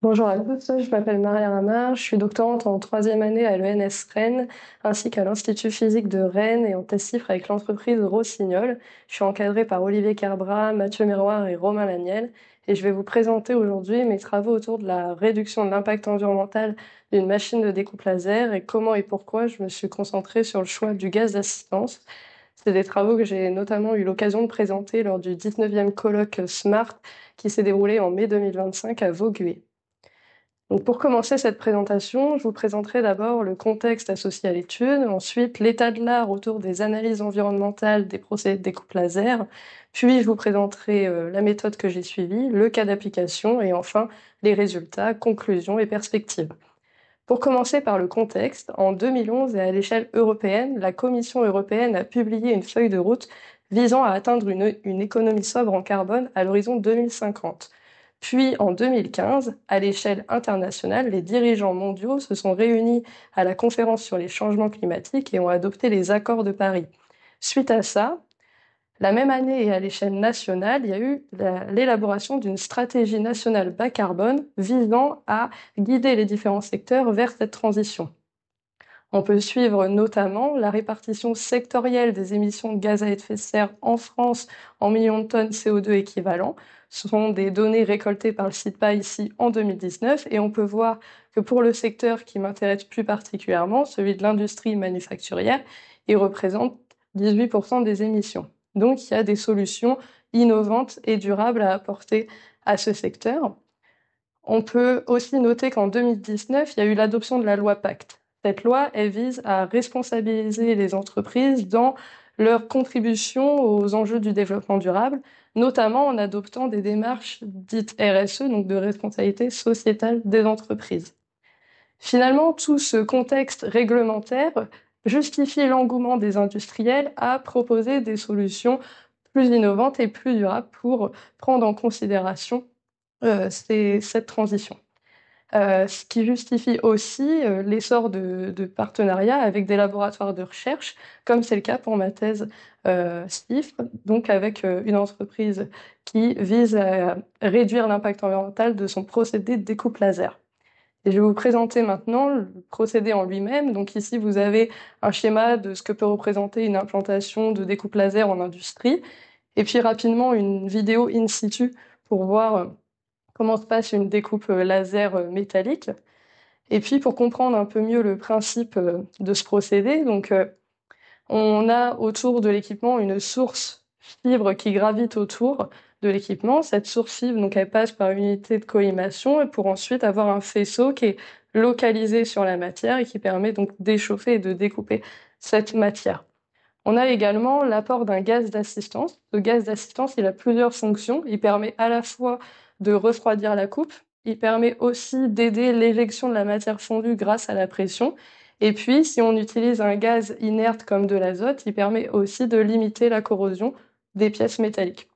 Bonjour à tous, je m'appelle Maria Ramar, je suis doctorante en troisième année à l'ENS Rennes ainsi qu'à l'Institut physique de Rennes et en TESIFRE avec l'entreprise Rossignol. Je suis encadrée par Olivier Carbra, Mathieu Miroir et Romain Laniel et je vais vous présenter aujourd'hui mes travaux autour de la réduction de l'impact environnemental d'une machine de découpe laser et comment et pourquoi je me suis concentrée sur le choix du gaz d'assistance. C'est des travaux que j'ai notamment eu l'occasion de présenter lors du 19e colloque SMART qui s'est déroulé en mai 2025 à Vaugué. Donc pour commencer cette présentation, je vous présenterai d'abord le contexte associé à l'étude, ensuite l'état de l'art autour des analyses environnementales des procédés de découpe laser, puis je vous présenterai la méthode que j'ai suivie, le cas d'application et enfin les résultats, conclusions et perspectives. Pour commencer par le contexte, en 2011 et à l'échelle européenne, la Commission européenne a publié une feuille de route visant à atteindre une économie sobre en carbone à l'horizon 2050. Puis en 2015, à l'échelle internationale, les dirigeants mondiaux se sont réunis à la conférence sur les changements climatiques et ont adopté les accords de Paris. Suite à ça, la même année et à l'échelle nationale, il y a eu l'élaboration d'une stratégie nationale bas carbone visant à guider les différents secteurs vers cette transition. On peut suivre notamment la répartition sectorielle des émissions de gaz à effet de serre en France en millions de tonnes CO2 équivalents. Ce sont des données récoltées par le CITPA ici en 2019 et on peut voir que pour le secteur qui m'intéresse plus particulièrement, celui de l'industrie manufacturière, il représente 18% des émissions. Donc il y a des solutions innovantes et durables à apporter à ce secteur. On peut aussi noter qu'en 2019, il y a eu l'adoption de la loi Pacte. Cette loi, elle vise à responsabiliser les entreprises dans leur contribution aux enjeux du développement durable, notamment en adoptant des démarches dites RSE, donc de responsabilité sociétale des entreprises. Finalement, tout ce contexte réglementaire justifie l'engouement des industriels à proposer des solutions plus innovantes et plus durables pour prendre en considération cette transition. Ce qui justifie aussi l'essor de partenariats avec des laboratoires de recherche, comme c'est le cas pour ma thèse CIFRE, donc avec une entreprise qui vise à réduire l'impact environnemental de son procédé de découpe laser. Et je vais vous présenter maintenant le procédé en lui-même. Donc ici, vous avez un schéma de ce que peut représenter une implantation de découpe laser en industrie, et puis rapidement une vidéo in situ pour voir comment se passe une découpe laser métallique. Et puis pour comprendre un peu mieux le principe de ce procédé, donc on a autour de l'équipement une source fibre qui gravite autour de l'équipement. Cette source fibre, donc, elle passe par une unité de collimation pour ensuite avoir un faisceau qui est localisé sur la matière et qui permet donc d'échauffer et de découper cette matière. On a également l'apport d'un gaz d'assistance. Ce gaz d'assistance, il a plusieurs fonctions. Il permet à la fois de refroidir la coupe, il permet aussi d'aider l'éjection de la matière fondue grâce à la pression. Et puis, si on utilise un gaz inerte comme de l'azote, il permet aussi de limiter la corrosion des pièces métalliques.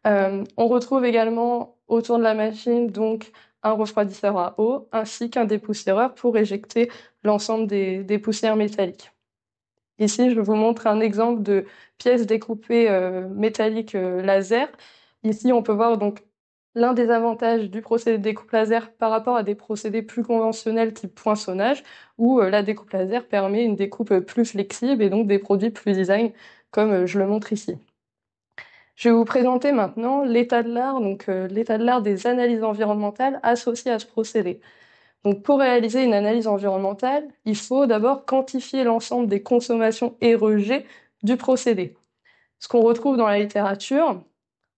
On retrouve également autour de la machine donc un refroidisseur à eau ainsi qu'un dépoussiéreur pour éjecter l'ensemble des poussières métalliques. Ici, je vous montre un exemple de pièce découpée métallique laser. Ici, on peut voir donc l'un des avantages du procédé de découpe laser par rapport à des procédés plus conventionnels type poinçonnage, où la découpe laser permet une découpe plus flexible et donc des produits plus design, comme je le montre ici. Je vais vous présenter maintenant l'état de l'art, donc l'état de l'art des analyses environnementales associées à ce procédé. Donc, pour réaliser une analyse environnementale, il faut d'abord quantifier l'ensemble des consommations et rejets du procédé. Ce qu'on retrouve dans la littérature,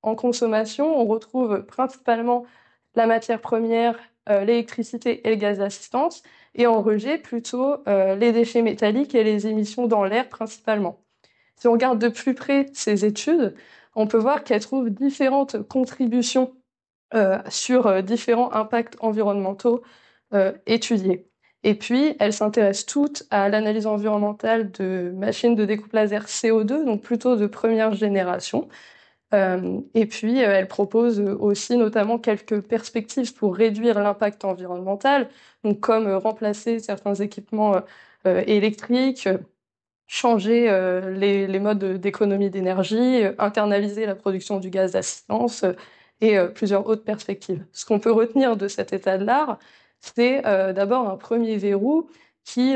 en consommation, on retrouve principalement la matière première, l'électricité et le gaz d'assistance, et en rejet, plutôt les déchets métalliques et les émissions dans l'air principalement. Si on regarde de plus près ces études, on peut voir qu'elles trouvent différentes contributions sur différents impacts environnementaux étudiées. Et puis, elles s'intéressent toutes à l'analyse environnementale de machines de découpe laser CO2, donc plutôt de première génération. Et puis, elles proposent aussi notamment quelques perspectives pour réduire l'impact environnemental, donc comme remplacer certains équipements électriques, changer les modes d'économie d'énergie, internaliser la production du gaz d'assistance, et plusieurs autres perspectives. Ce qu'on peut retenir de cet état de l'art, c'est d'abord un premier verrou qui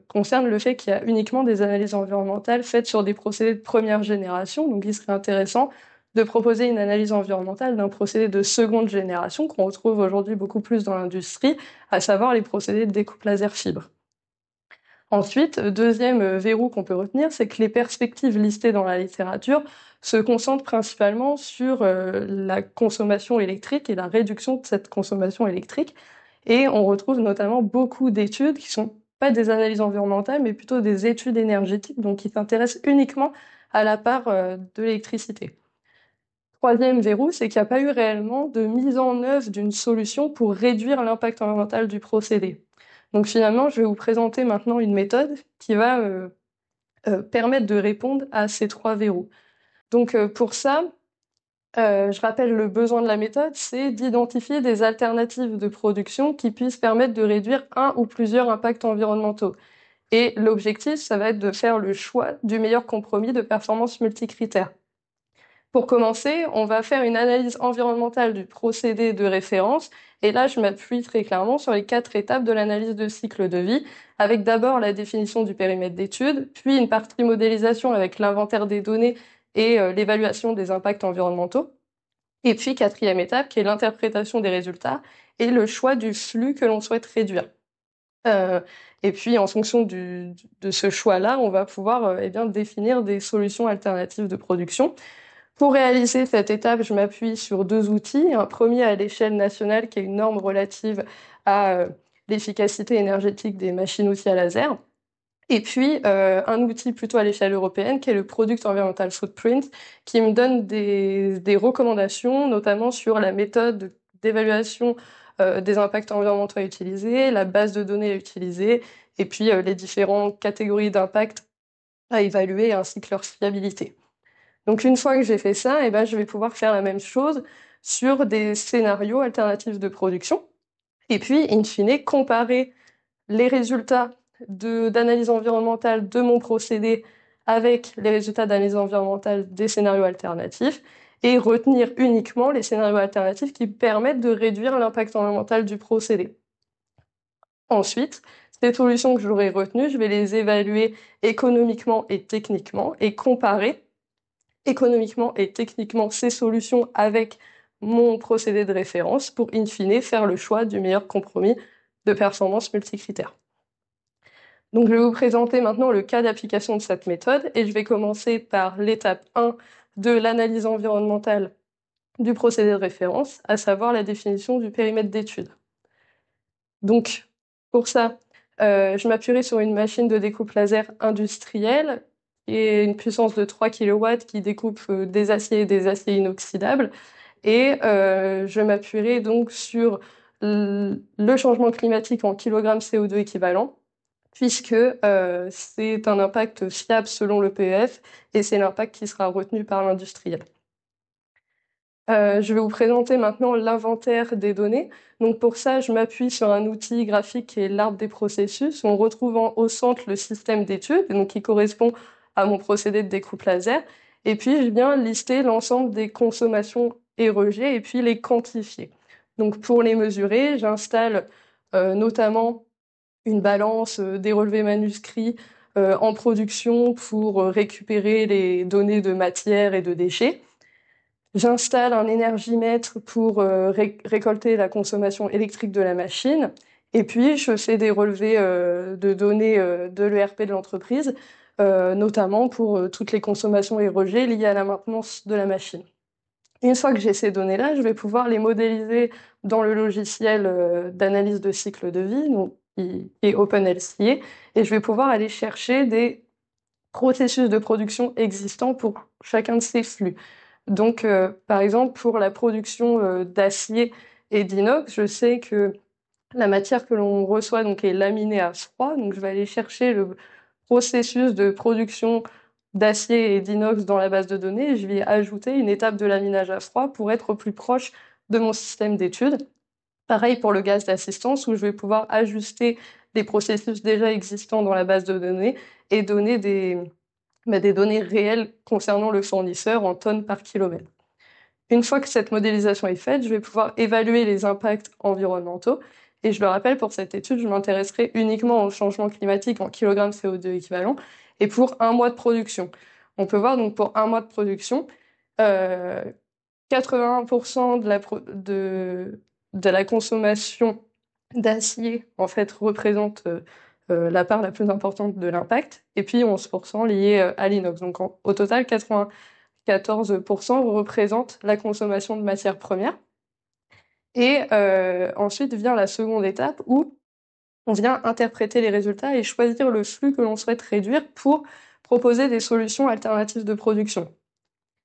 concerne le fait qu'il y a uniquement des analyses environnementales faites sur des procédés de première génération. Donc il serait intéressant de proposer une analyse environnementale d'un procédé de seconde génération qu'on retrouve aujourd'hui beaucoup plus dans l'industrie, à savoir les procédés de découpe laser fibre. Ensuite, deuxième verrou qu'on peut retenir, c'est que les perspectives listées dans la littérature se concentrent principalement sur la consommation électrique et la réduction de cette consommation électrique. Et on retrouve notamment beaucoup d'études qui sont pas des analyses environnementales, mais plutôt des études énergétiques, donc qui s'intéressent uniquement à la part de l'électricité. Troisième verrou, c'est qu'il n'y a pas eu réellement de mise en œuvre d'une solution pour réduire l'impact environnemental du procédé. Donc finalement, je vais vous présenter maintenant une méthode qui va permettre de répondre à ces trois verrous. Donc pour ça, je rappelle le besoin de la méthode, c'est d'identifier des alternatives de production qui puissent permettre de réduire un ou plusieurs impacts environnementaux. Et l'objectif, ça va être de faire le choix du meilleur compromis de performance multicritère. Pour commencer, on va faire une analyse environnementale du procédé de référence. Et là, je m'appuie très clairement sur les 4 étapes de l'analyse de cycle de vie, avec d'abord la définition du périmètre d'étude, puis une partie modélisation avec l'inventaire des données et l'évaluation des impacts environnementaux. Et puis, quatrième étape, qui est l'interprétation des résultats et le choix du flux que l'on souhaite réduire. Et puis, en fonction de ce choix-là, on va pouvoir définir des solutions alternatives de production. Pour réaliser cette étape, je m'appuie sur 2 outils. Un premier à l'échelle nationale, qui est une norme relative à l'efficacité énergétique des machines-outils à laser. Et puis, un outil plutôt à l'échelle européenne, qui est le Product Environmental Footprint, qui me donne des recommandations, notamment sur la méthode d'évaluation des impacts environnementaux à utiliser, la base de données à utiliser, et puis les différentes catégories d'impact à évaluer, ainsi que leur fiabilité. Donc une fois que j'ai fait ça, je vais pouvoir faire la même chose sur des scénarios alternatifs de production, et puis, in fine, comparer les résultats d'analyse environnementale de mon procédé avec les résultats d'analyse environnementale des scénarios alternatifs, et retenir uniquement les scénarios alternatifs qui permettent de réduire l'impact environnemental du procédé. Ensuite, ces solutions que j'aurai retenues, je vais les évaluer économiquement et techniquement et comparer économiquement et techniquement ces solutions avec mon procédé de référence pour, in fine, faire le choix du meilleur compromis de performance multicritère. Donc, je vais vous présenter maintenant le cas d'application de cette méthode et je vais commencer par l'étape 1 de l'analyse environnementale du procédé de référence, à savoir la définition du périmètre d'étude. Donc, pour ça, je m'appuierai sur une machine de découpe laser industrielle et une puissance de 3 kW qui découpe des aciers et des aciers inoxydables. Et je m'appuierai donc sur le changement climatique en kilogrammes CO2 équivalent, puisque c'est un impact fiable selon le PEF et c'est l'impact qui sera retenu par l'industriel. Je vais vous présenter maintenant l'inventaire des données. Donc pour ça, je m'appuie sur un outil graphique qui est l'arbre des processus, en retrouvant au centre le système d'études, donc qui correspond à mon procédé de découpe laser. Et puis, je viens lister l'ensemble des consommations et rejets et puis les quantifier. Donc pour les mesurer, j'installe notamment une balance des relevés manuscrits en production pour récupérer les données de matière et de déchets. J'installe un énergimètre pour récolter la consommation électrique de la machine. Et puis, je fais des relevés de données de l'ERP de l'entreprise, notamment pour toutes les consommations et rejets liés à la maintenance de la machine. Une fois que j'ai ces données-là, je vais pouvoir les modéliser dans le logiciel d'analyse de cycle de vie, donc, qui est OpenLCA, et je vais pouvoir aller chercher des processus de production existants pour chacun de ces flux. Donc, par exemple, pour la production d'acier et d'inox, je sais que la matière que l'on reçoit donc, est laminée à froid. Donc, je vais aller chercher le processus de production d'acier et d'inox dans la base de données et je vais ajouter une étape de laminage à froid pour être au plus proche de mon système d'études. Pareil pour le gaz d'assistance où je vais pouvoir ajuster des processus déjà existants dans la base de données et donner des données réelles concernant le fournisseur en tonnes par kilomètre. Une fois que cette modélisation est faite, je vais pouvoir évaluer les impacts environnementaux. Et je le rappelle, pour cette étude, je m'intéresserai uniquement au changement climatique en kilogrammes CO2 équivalent et pour un mois de production. On peut voir donc pour un mois de production, 81% de la consommation d'acier en fait représente la part la plus importante de l'impact, et puis 11% lié à l'inox. Donc au total, 94% représente la consommation de matières premières. Et ensuite vient la seconde étape où on vient interpréter les résultats et choisir le flux que l'on souhaite réduire pour proposer des solutions alternatives de production.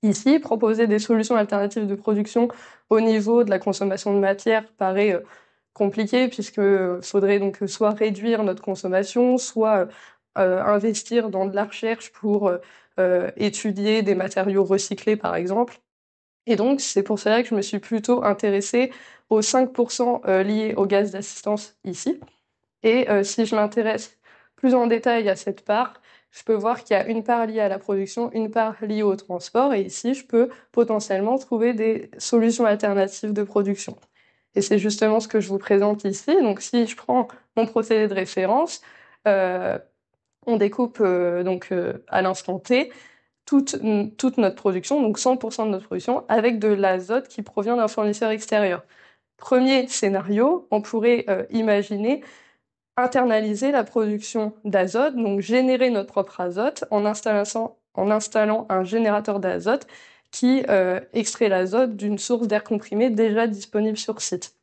Ici, proposer des solutions alternatives de production au niveau de la consommation de matière paraît compliqué, puisque faudrait donc soit réduire notre consommation, soit investir dans de la recherche pour étudier des matériaux recyclés, par exemple. Et donc, c'est pour cela que je me suis plutôt intéressée aux 5% liés au gaz d'assistance ici. Et si je m'intéresse plus en détail à cette part, je peux voir qu'il y a une part liée à la production, une part liée au transport, et ici, je peux potentiellement trouver des solutions alternatives de production. Et c'est justement ce que je vous présente ici. Donc, si je prends mon procédé de référence, euh, on découpe à l'instant T toute notre production, donc 100% de notre production, avec de l'azote qui provient d'un fournisseur extérieur. Premier scénario, on pourrait imaginer internaliser la production d'azote, donc générer notre propre azote en installant un générateur d'azote qui extrait l'azote d'une source d'air comprimé déjà disponible sur site.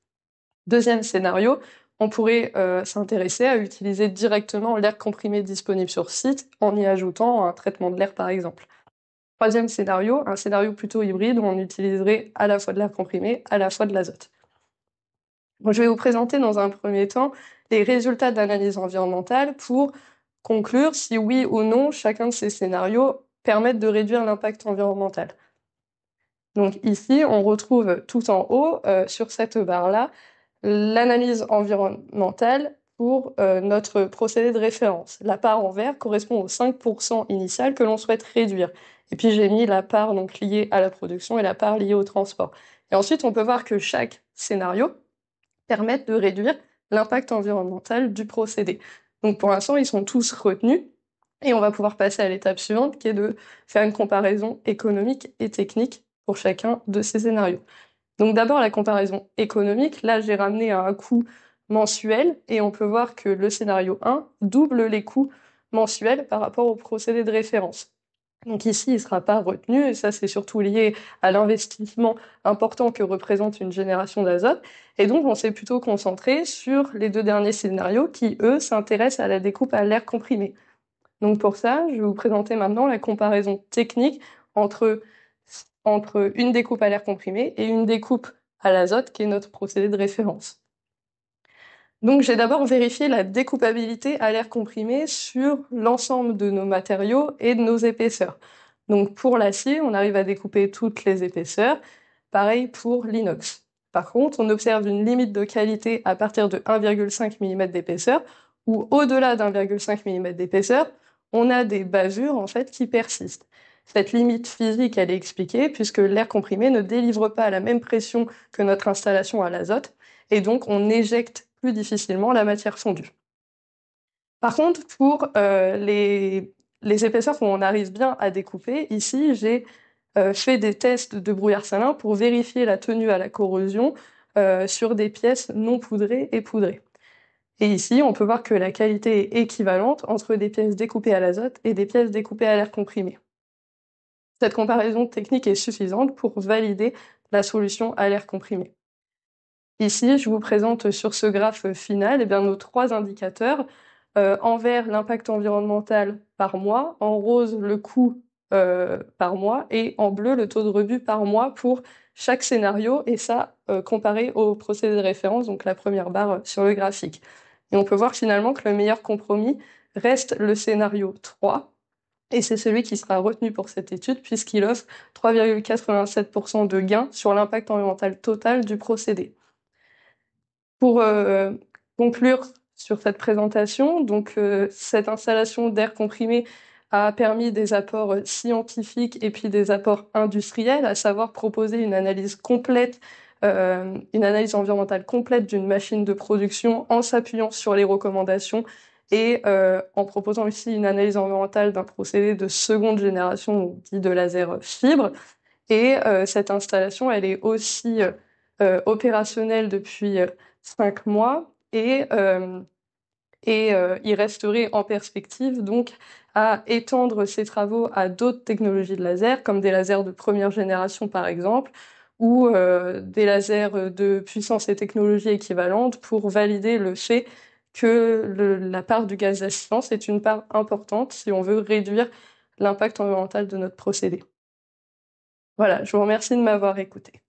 Deuxième scénario, on pourrait s'intéresser à utiliser directement l'air comprimé disponible sur site en y ajoutant un traitement de l'air par exemple. Troisième scénario, un scénario plutôt hybride où on utiliserait à la fois de l'air comprimé, à la fois de l'azote. Je vais vous présenter dans un premier temps les résultats d'analyse environnementale pour conclure si oui ou non chacun de ces scénarios permettent de réduire l'impact environnemental. Donc ici, on retrouve tout en haut, sur cette barre-là, l'analyse environnementale pour notre procédé de référence. La part en vert correspond au 5% initial que l'on souhaite réduire. Et puis j'ai mis la part donc liée à la production et la part liée au transport. Et ensuite, on peut voir que chaque scénario permet de réduire l'impact environnemental du procédé. Donc pour l'instant, ils sont tous retenus. Et on va pouvoir passer à l'étape suivante, qui est de faire une comparaison économique et technique pour chacun de ces scénarios. Donc d'abord la comparaison économique, là j'ai ramené à un coût mensuel et on peut voir que le scénario 1 double les coûts mensuels par rapport au procédé de référence. Donc ici il ne sera pas retenu et ça c'est surtout lié à l'investissement important que représente une génération d'azote. Et donc on s'est plutôt concentré sur les deux derniers scénarios qui eux s'intéressent à la découpe à l'air comprimé. Donc pour ça, je vais vous présenter maintenant la comparaison technique entre une découpe à l'air comprimé et une découpe à l'azote, qui est notre procédé de référence. Donc j'ai d'abord vérifié la découpabilité à l'air comprimé sur l'ensemble de nos matériaux et de nos épaisseurs. Donc pour l'acier, on arrive à découper toutes les épaisseurs. Pareil pour l'inox. Par contre, on observe une limite de qualité à partir de 1,5 mm d'épaisseur, ou au-delà d'1,5 mm d'épaisseur, on a des bavures en fait qui persistent. Cette limite physique, elle est expliquée puisque l'air comprimé ne délivre pas à la même pression que notre installation à l'azote, et donc on éjecte plus difficilement la matière fondue. Par contre, pour les épaisseurs où on arrive bien à découper, ici j'ai fait des tests de brouillard salin pour vérifier la tenue à la corrosion sur des pièces non poudrées et poudrées. Et ici, on peut voir que la qualité est équivalente entre des pièces découpées à l'azote et des pièces découpées à l'air comprimé. Cette comparaison technique est suffisante pour valider la solution à l'air comprimé. Ici, je vous présente sur ce graphe final nos trois indicateurs. En vert, l'impact environnemental par mois, en rose, le coût par mois, et en bleu, le taux de rebut par mois pour chaque scénario, et ça comparé au procédé de référence, donc la première barre sur le graphique. Et on peut voir finalement que le meilleur compromis reste le scénario 3, et c'est celui qui sera retenu pour cette étude, puisqu'il offre 3,87% de gain sur l'impact environnemental total du procédé. Pour conclure sur cette présentation, donc cette installation d'air comprimé a permis des apports scientifiques et puis des apports industriels, à savoir proposer une analyse complète, une analyse environnementale complète d'une machine de production en s'appuyant sur les recommandations et en proposant aussi une analyse environnementale d'un procédé de seconde génération, dit de laser fibre. Et cette installation, elle est aussi opérationnelle depuis 5 mois et il resterait en perspective donc à étendre ces travaux à d'autres technologies de laser, comme des lasers de première génération par exemple, ou des lasers de puissance et technologie équivalentes pour valider le fait que la part du gaz à silence est une part importante si on veut réduire l'impact environnemental de notre procédé. Voilà, je vous remercie de m'avoir écouté.